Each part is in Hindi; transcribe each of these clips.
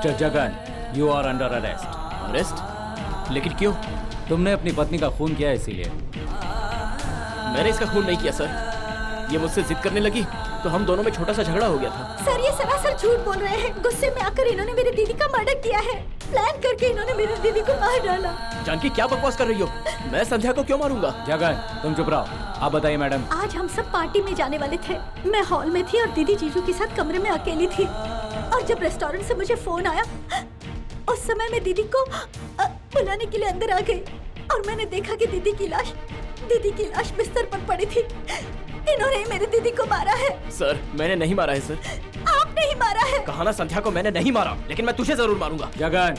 Mister Jagan, you are under arrest. Arrest? लेकिन क्यों? तुमने अपनी पत्नी का खून किया इसीलिए। मैंने इसका खून नहीं किया सर। ये मुझसे जिद करने लगी तो हम दोनों में छोटा सा झगड़ा हो गया था। सर ये सरासर झूठ बोल रहे हैं। गुस्से में आकर इन्होंने मेरी दीदी का मर्डर किया है। प्लान करके इन्होंने मेरी दीदी को मार डाला। जानकी क्या बकवास कर रही हो? मैं संध्या को क्यों मारूंगा? जगन तुम चुप रहो। आप बताइए मैडम। आज हम सब पार्टी में जाने वाले थे। मैं हॉल में थी और दीदी जीजू के साथ कमरे में अकेली थी। और जब रेस्टोरेंट से मुझे फोन आया, उस समय मैं दीदी को बुलाने के लिए अंदर आ गई और मैंने देखा कि दीदी की लाश बिस्तर पर पड़ी थी। इन्होंने मेरी दीदी को मारा है। सर मैंने नहीं मारा है सर। आपने ही मारा है। कहा ना संध्या को मैंने नहीं मारा, लेकिन मैं तुझे जरूर मारूंगा। जगन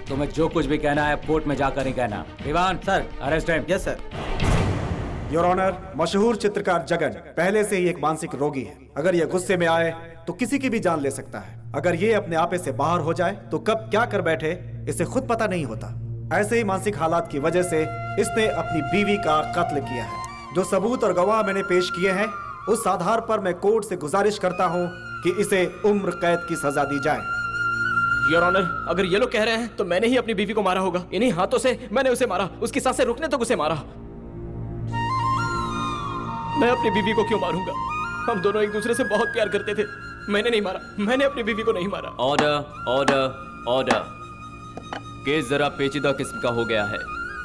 तुम्हें जो कुछ भी कहना है कोर्ट में जाकर ही कहना। Diwan sir arrest him. Yes sir. Your honour, मशहूर चित्रकार जगन पहले से ही एक मानसिक रोगी है। अगर ये गुस्से में आए तो किसी की भी जान ले सकता है। अगर ये अपने आपे से बाहर हो जाए तो कब क्या कर बैठे इसे खुद पता नहीं होता। ऐसे ही मानसिक हालात की वजह से इसने अपनी बीवी का कत्ल किया है। जो सबूत और गवाह मैंने पेश किए हैं उस आधार पर मैं कोर्ट से गुजारिश करता हूं कि इसे उम्र कैद की सजा दी जाए। योर ऑनर, अगर ये लोग कह रहे हैं तो मैंने ही अपनी बीवी को मारा होगा। इन्हीं हाथों से मैंने उसे मारा। उसकी सांसें रुकने तक उसे मारा। मैं अपनी बीवी को क्यों मारूंगा? हम दोनों एक दूसरे से बहुत प्यार करते थे। मैंने नहीं मारा। मैंने अपनी बीवी को नहीं मारा। Order order order. केस जरा पेचीदा किस्म का हो गया है।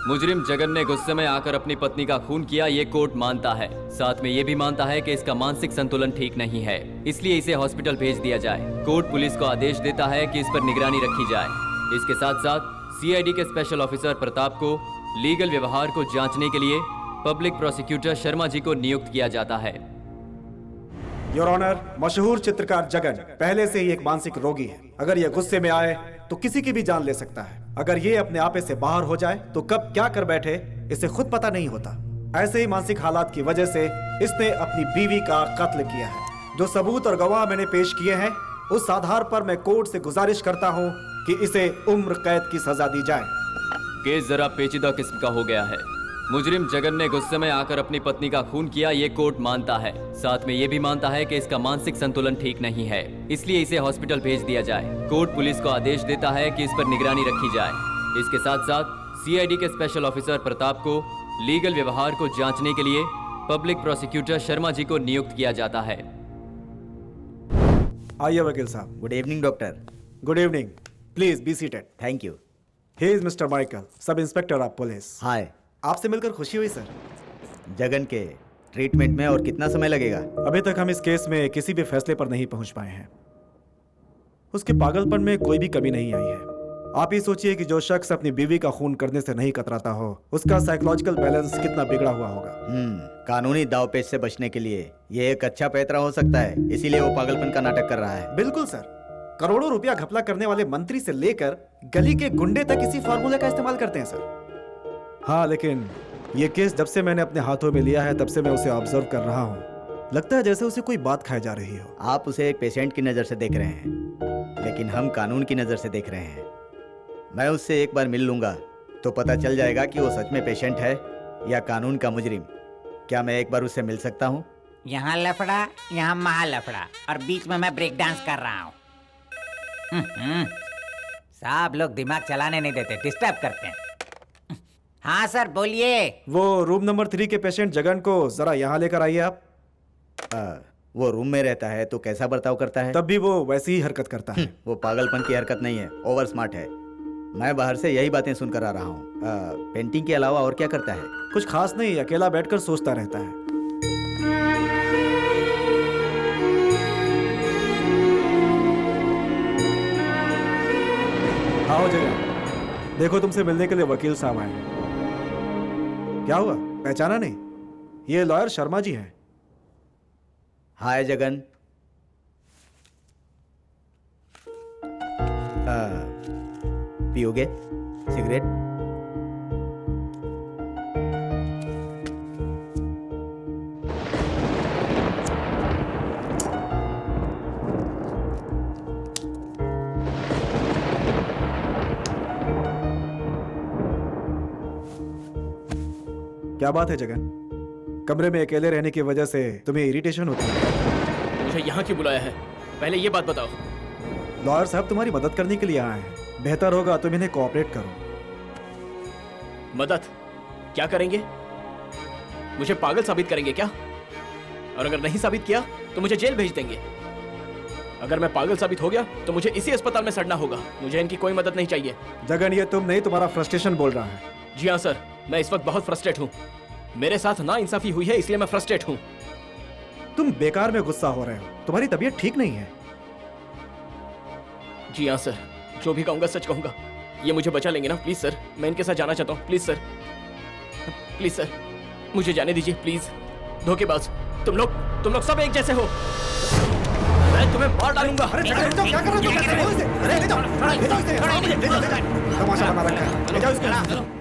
मुजरिम जगन ने गुस्से में आकर अपनी पत्नी का खून किया, ये कोर्ट मानता है। साथ में ये भी मानता है कि इसका मानसिक संतुलन ठीक नहीं है, इसलिए इसे हॉस्पिटल भेज दिया जाए। कोर्ट पुलिस को आदेश देता है कि इस पर निगरानी रखी जाए। इसके साथ साथ सीआईडी के स्पेशल ऑफिसर प्रताप को लीगल व्यवहार को जांचने के लिए पब्लिक प्रोसिक्यूटर शर्मा जी को नियुक्त किया जाता है। योर ऑनर, मशहूर चित्रकार जगन पहले से ही एक मानसिक रोगी है। अगर ये गुस्से में आए तो किसी की भी जान ले सकता है। अगर ये अपने आपे से बाहर हो जाए तो कब क्या कर बैठे इसे खुद पता नहीं होता। ऐसे ही मानसिक हालात की वजह से इसने अपनी बीवी का कत्ल किया है। जो सबूत और गवाह मैंने पेश किए हैं उस आधार पर मैं कोर्ट से गुजारिश करता हूं कि इसे उम्र कैद की सजा दी जाए। केस जरा पेचीदा किस्म का हो गया है। मुजरिम जगन ने गुस्से में आकर अपनी पत्नी का खून किया, ये कोर्ट मानता है। साथ में ये भी मानता है कि इसका मानसिक संतुलन ठीक नहीं है, इसलिए इसे हॉस्पिटल भेज दिया जाए। कोर्ट पुलिस को आदेश देता है कि इस पर निगरानी रखी जाए। इसके साथ साथ सीआईडी के स्पेशल ऑफिसर प्रताप को लीगल व्यवहार को जांचने के लिए पब्लिक प्रोसिक्यूटर शर्मा जी को नियुक्त किया जाता है। आइए वकील साहब। Good evening doctor. Good evening. Please be seated. Thank you. He is mister Michael, sub inspector of police. Hi. आपसे मिलकर खुशी हुई सर। जगन के ट्रीटमेंट में और कितना समय लगेगा? अभी तक हम इस केस में किसी भी फैसले पर नहीं पहुंच पाए हैं। उसके पागलपन में कोई भी कमी नहीं आई है। आप ही सोचिए कि जो शख्स अपनी बीवी का खून करने से नहीं कतराता हो उसका साइकोलॉजिकल बैलेंस कितना बिगड़ा हुआ होगा। कानूनी दावपेच से बचने के लिए ये एक अच्छा पैतरा हो सकता है, इसीलिए वो पागलपन का नाटक कर रहा है। बिल्कुल सर। करोड़ों रुपया घपला करने वाले मंत्री से लेकर गली के गुंडे तक इसी फार्मूले का इस्तेमाल करते हैं सर। हाँ, लेकिन ये केस जब से मैंने अपने हाथों में लिया है तब से मैं उसे ऑब्जर्व कर रहा हूँ। लगता है जैसे उसे कोई बात खाई जा रही हो। आप उसे एक पेशेंट की नज़र से देख रहे हैं, लेकिन हम कानून की नज़र से देख रहे हैं। मैं उससे एक बार मिल लूंगा तो पता चल जाएगा कि वो सच में पेशेंट है या कानून का मुजरिम। क्या मैं एक बार उससे मिल सकता हूँ? यहाँ लफड़ा, यहाँ महा लफड़ा, और बीच में मैं ब्रेक डांस कर रहा हूँ। साहब लोग दिमाग चलाने नहीं देते, डिस्टर्ब करते हैं। हाँ सर बोलिए। वो रूम नंबर 3 के पेशेंट जगन को जरा यहाँ लेकर आइए आप। वो रूम में रहता है तो कैसा बर्ताव करता है? तब भी वो वैसी ही हरकत करता है। वो पागलपन की हरकत नहीं है, ओवर स्मार्ट है। मैं बाहर से यही बातें सुनकर आ रहा हूँ। पेंटिंग के अलावा और क्या करता है? कुछ खास नहीं, अकेला बैठकर सोचता रहता है। आओ जगन, देखो तुमसे मिलने के लिए वकील साहब आए हैं। क्या हुआ, पहचाना नहीं? ये लॉयर शर्मा जी हैं। हाय जगन। पियोगे सिगरेट? क्या बात है जगन, कमरे में अकेले रहने की वजह से तुम्हें इरिटेशन होती है? मुझे यहाँ क्यों बुलाया है, पहले ये बात बताओ। लॉयर साहब तुम्हारी मदद करने के लिए आए हैं। बेहतर होगा तुम इन्हें कोऑपरेट करो। मदद क्या करेंगे? मुझे पागल साबित करेंगे क्या? और अगर नहीं साबित किया तो मुझे जेल भेज देंगे। अगर मैं पागल साबित हो गया तो मुझे इसी अस्पताल में सड़ना होगा। मुझे इनकी कोई मदद नहीं चाहिए। जगन, ये तुम नहीं, तुम्हारा फ्रस्ट्रेशन बोल रहा है। जी हाँ सर, मैं इस वक्त बहुत फ्रस्ट्रेट हूँ। मेरे साथ ना इंसाफी हुई है, इसलिए मैं फ्रस्ट्रेट हूँ। तुम बेकार में गुस्सा हो रहे हो, तुम्हारी तबीयत ठीक नहीं है। जी हाँ सर, जो भी कहूँगा सच कहूँगा। ये मुझे बचा लेंगे ना? प्लीज सर, मैं इनके साथ जाना चाहता हूँ। प्लीज सर, प्लीज सर, मुझे जाने दीजिए प्लीज। धोखेबाज, तुम लोग सब एक जैसे हो। मैं तुम्हें मार डालूंगा। तमाशा बना रखा है, ले जाओ इसको।